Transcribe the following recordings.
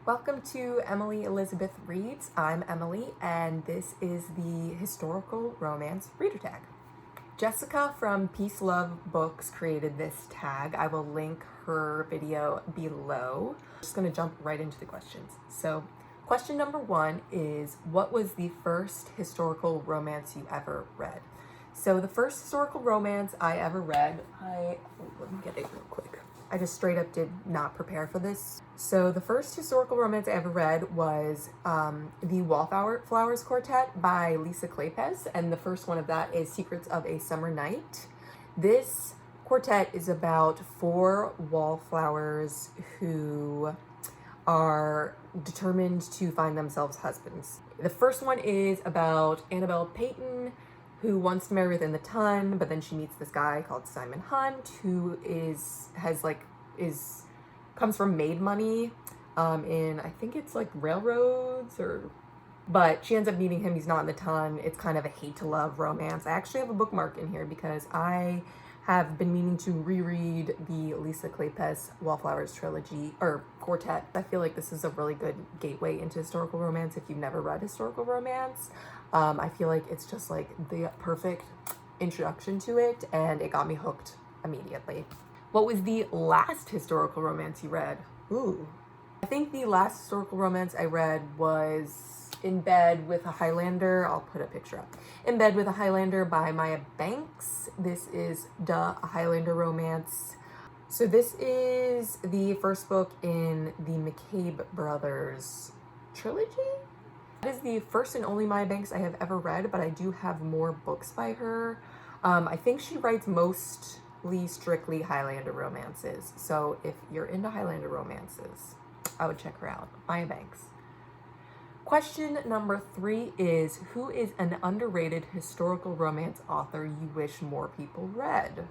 Welcome to Emily Elizabeth Reads. I'm Emily, and this is the historical romance reader tag. Jessica from Peace Love Books created this tag. I will link her video below. I'm just going to jump right into the questions. So, question number 1 is, what was the first historical romance you ever read? So the first historical romance I ever read, let me get it real quick. I just straight up did not prepare for this. So the first historical romance I ever read was the Wallflowers Quartet by Lisa Kleypas, and the first one of that is Secrets of a Summer Night. This quartet is about 4 wallflowers who are determined to find themselves husbands. The first one is about Annabelle Payton, who wants to marry within the ton, but then she meets this guy called Simon Hunt, who comes from Made Money, in, I think it's like railroads, but she ends up meeting him. He's not in the ton. It's kind of a hate to love romance. I actually have a bookmark in here because I have been meaning to reread the Lisa Kleypas Wallflowers trilogy or quartet. I feel like this is a really good gateway into historical romance if you've never read historical romance. I feel like it's just like the perfect introduction to it, and it got me hooked immediately. What was the last historical romance you read? Ooh. I think the last historical romance I read was In Bed with a Highlander. I'll put a picture up. In Bed with a Highlander by Maya Banks. This is a Highlander romance. So this is the first book in the McCabe Brothers trilogy. That is the first and only Maya Banks I have ever read, but I do have more books by her. I think she writes mostly strictly Highlander romances. So if you're into Highlander romances, I would check her out. Maya Banks. Question number 3 is, who is an underrated historical romance author you wish more people read?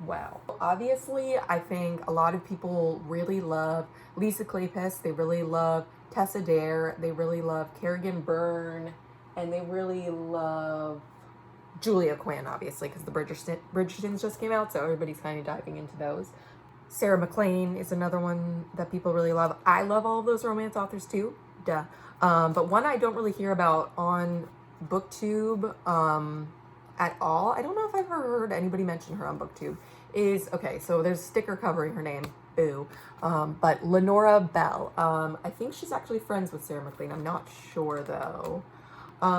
Wow. Obviously, I think a lot of people really love Lisa Kleypas. They really love Tessa Dare. They really love Kerrigan Byrne. And they really love Julia Quinn, obviously, because the Bridgertons just came out, so everybody's kind of diving into those. Sarah MacLean is another one that people really love. I love all of those romance authors too. Duh. But one I don't really hear about on BookTube at all, I don't know if I've ever heard anybody mention her on BookTube, is, okay, so there's a sticker covering her name, boo, but Lenora Bell. I think she's actually friends with Sarah MacLean. I'm not sure though.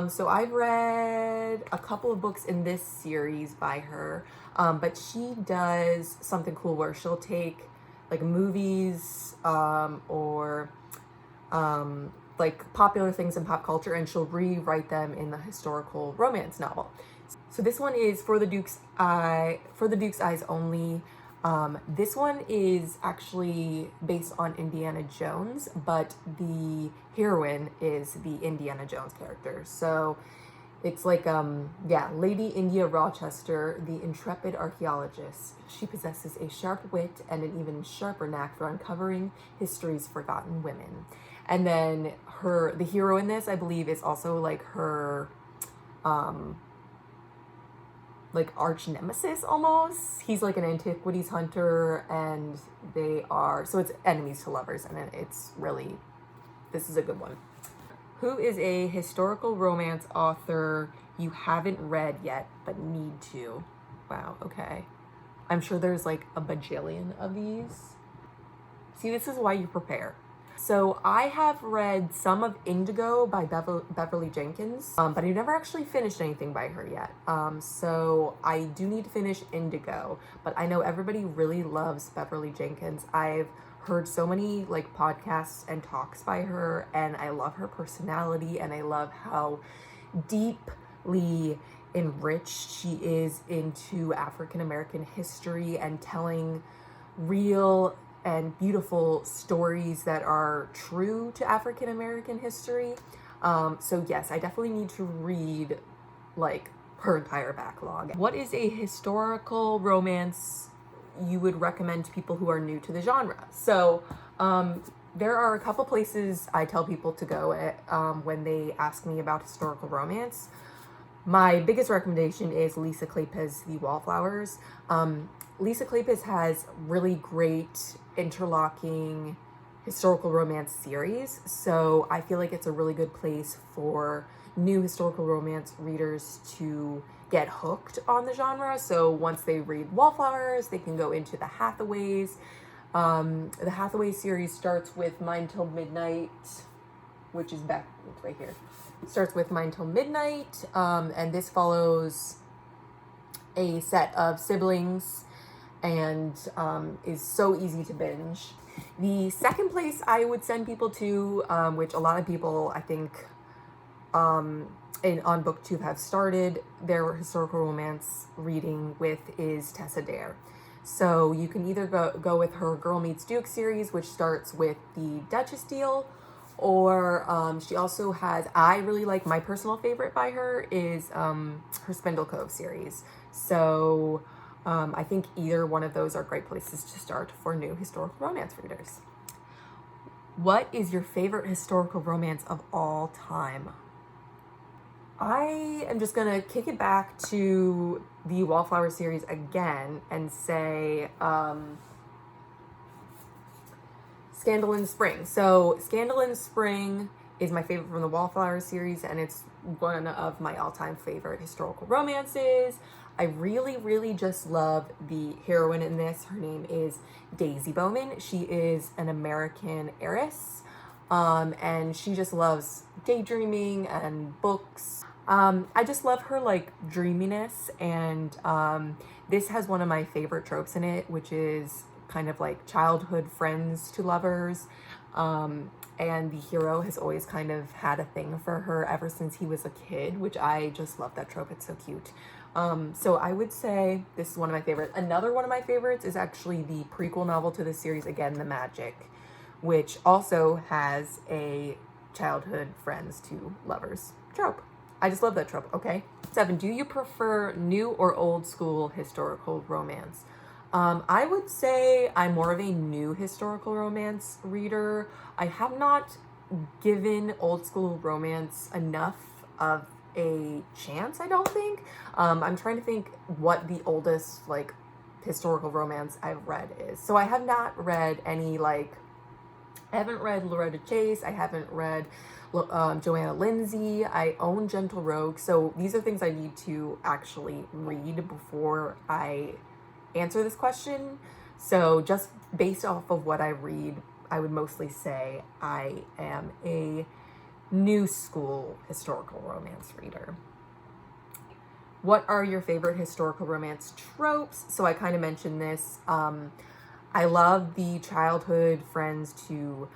So I've read a couple of books in this series by her, but she does something cool where she'll take like movies or like popular things in pop culture, and she'll rewrite them in the historical romance novel. So this one is For the Duke's Eyes Only. This one is actually based on Indiana Jones, but the heroine is the Indiana Jones character. So it's like, Lady India Rochester, the intrepid archaeologist. She possesses a sharp wit and an even sharper knack for uncovering history's forgotten women. And then the hero in this, I believe, is also like her, like arch nemesis almost. He's like an antiquities hunter, and so it's enemies to lovers, and this is a good one. Who is a historical romance author you haven't read yet but need to? Wow, okay. I'm sure there's like a bajillion of these. See, this is why you prepare. So I have read some of Indigo by Beverly Jenkins, but I never actually finished anything by her yet. So I do need to finish Indigo, but I know everybody really loves Beverly Jenkins. I've heard so many like podcasts and talks by her, and I love her personality, and I love how deeply enriched she is into African American history and telling real and beautiful stories that are true to African American history. So yes, I definitely need to read like her entire backlog. What is a historical romance you would recommend to people who are new to the genre? So there are a couple places I tell people to go when they ask me about historical romance. My biggest recommendation is Lisa Kleypas' The Wallflowers. Lisa Kleypas has really great interlocking historical romance series. So I feel like it's a really good place for new historical romance readers to get hooked on the genre. So once they read Wallflowers, they can go into the Hathaways. The Hathaway series starts with Mine Till Midnight, which is back right here. Starts with Mine Till Midnight, and this follows a set of siblings and is so easy to binge. The second place I would send people to, which a lot of people I think on BookTube have started their historical romance reading with, is Tessa Dare. So you can either go with her Girl Meets Duke series, which starts with the Duchess deal, or she also has, I really like, my personal favorite by her is her Spindle Cove series. So I think either one of those are great places to start for new historical romance readers. What is your favorite historical romance of all time? I am just gonna kick it back to the Wallflower series again and say Scandal in Spring. So Scandal in Spring is my favorite from the Wallflower series, and it's one of my all-time favorite historical romances. I really, really just love the heroine in this. Her name is Daisy Bowman. She is an American heiress, and she just loves daydreaming and books. I just love her like dreaminess, and this has one of my favorite tropes in it, which is kind of like childhood friends to lovers. And the hero has always kind of had a thing for her ever since he was a kid, which I just love that trope. It's so cute. So I would say this is one of my favorites. Another one of my favorites is actually the prequel novel to this series, again, The Magic, which also has a childhood friends to lovers trope. I just love that trope, okay? 7, do you prefer new or old school historical romance? I would say I'm more of a new historical romance reader. I have not given old school romance enough of a chance, I don't think. I'm trying to think what the oldest like historical romance I've read is. So I have not read any I haven't read Loretta Chase. I haven't read Joanna Lindsey. I own Gentle Rogue. So these are things I need to actually read before I answer this question. So just based off of what I read, I would mostly say I am a new school historical romance reader. What are your favorite historical romance tropes? So I kind of mentioned this. I love the childhood friends to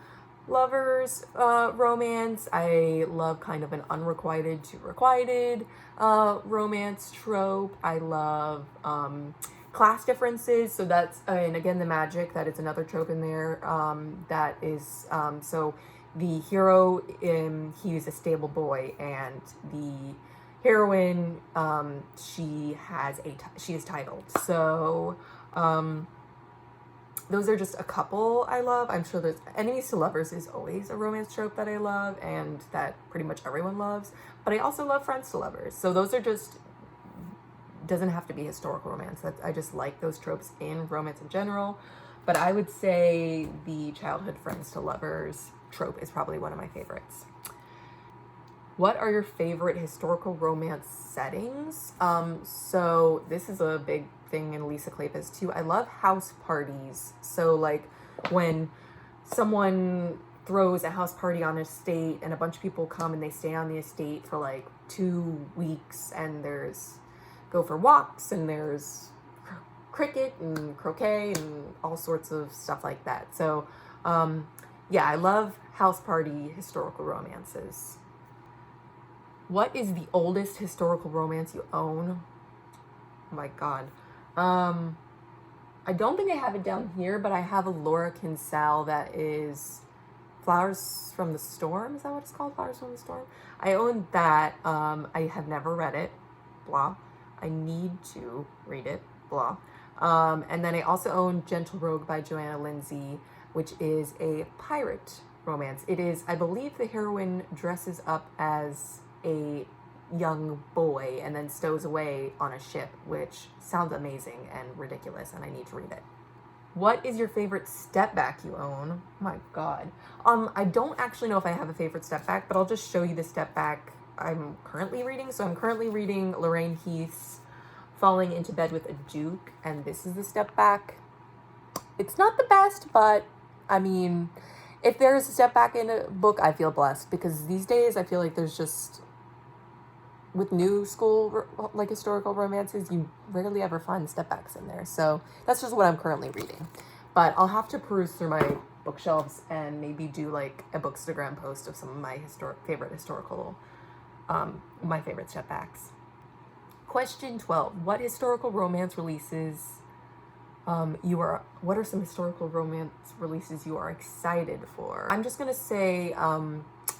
lovers romance. I love kind of an unrequited to requited romance trope. I love class differences. So that's, and again, The Magic, that is another trope in there. That is, so the hero, he is a stable boy, and the heroine, she is titled. So, those are just a couple I love. I'm sure there's Enemies to Lovers is always a romance trope that I love and that pretty much everyone loves. But I also love Friends to Lovers. So those are just, doesn't have to be historical romance. I just like those tropes in romance in general. But I would say the childhood Friends to Lovers trope is probably one of my favorites. What are your favorite historical romance settings? So this is a big thing in Lisa Kleypas too. I love house parties. So like when someone throws a house party on an estate and a bunch of people come and they stay on the estate for like 2 weeks, and go for walks, and there's cricket and croquet and all sorts of stuff like that. So yeah, I love house party historical romances. What is the oldest historical romance you own? Oh my God. I don't think I have it down here, but I have a Laura Kinsale that is Flowers from the Storm. Is that what it's called? Flowers from the Storm? I own that. I have never read it. Blah. I need to read it. Blah. And then I also own Gentle Rogue by Joanna Lindsey, which is a pirate romance. It is, I believe the heroine dresses up as a young boy and then stows away on a ship, which sounds amazing and ridiculous, and I need to read it. What is your favorite step back you own? Oh my God. I don't actually know if I have a favorite step back, but I'll just show you the step back I'm currently reading. So I'm currently reading Lorraine Heath's Falling into Bed with a Duke, and this is the step back. It's not the best, but I mean, if there's a step back in a book, I feel blessed, because these days I feel like there's just, with new school like historical romances, you rarely ever find step backs in there. So that's just what I'm currently reading. But I'll have to peruse through my bookshelves and maybe do like a Bookstagram post of some of my favorite historical, my favorite step backs. Question 12. What historical romance releases what are some historical romance releases you are excited for? I'm just gonna say,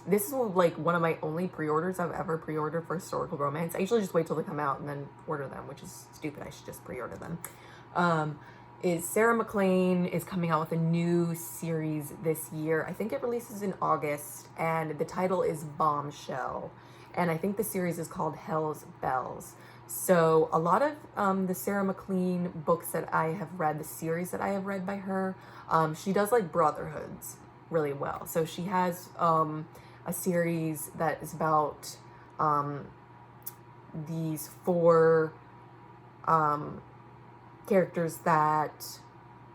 this is like one of my only pre-orders I've ever pre-ordered for historical romance. I usually just wait till they come out and then order them, which is stupid. I should just pre-order them. Is Sarah MacLean is coming out with a new series this year. I think it releases in August, and the title is Bombshell. And I think the series is called Hell's Bells. So a lot of the Sarah MacLean books that I have read, the series that I have read by her, she does like brotherhoods really well. So she has a series that is about these four characters that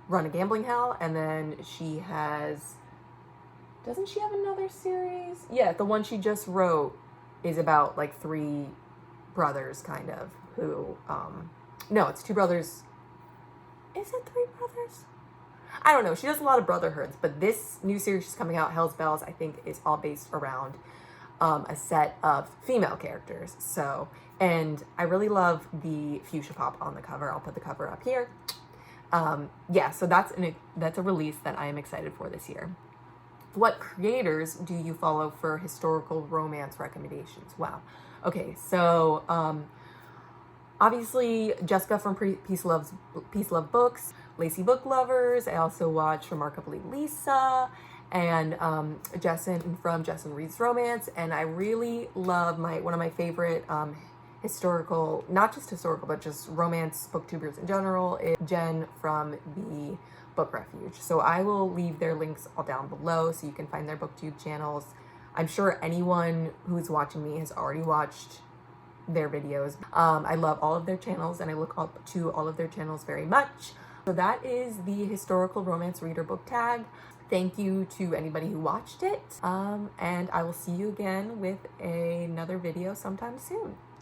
run a gambling hell, and then she has, doesn't she have another series? Yeah, the one she just wrote is about like three brothers, kind of, who no, it's two brothers. Is it three brothers? I don't know. She does a lot of brotherhoods, but this new series she's coming out, Hell's Bells, I think is all based around a set of female characters. So, and I really love the fuchsia pop on the cover. I'll put the cover up here. Yeah, so that's a release that I am excited for this year. What creators do you follow for historical romance recommendations? Wow. Okay, so obviously Jessica from Peace Love Books, Lacey Book Lovers. I also watch Remarkably Lisa, and Jessen from Jessen Reads Romance. And I really love one of my favorite historical, not just historical, but just romance booktubers in general, is Jen from the Book Refuge. So I will leave their links all down below so you can find their booktube channels. I'm sure anyone who's watching me has already watched their videos. I love all of their channels, and I look up to all of their channels very much. So that is the historical romance reader book tag. Thank you to anybody who watched it. And I will see you again with another video sometime soon.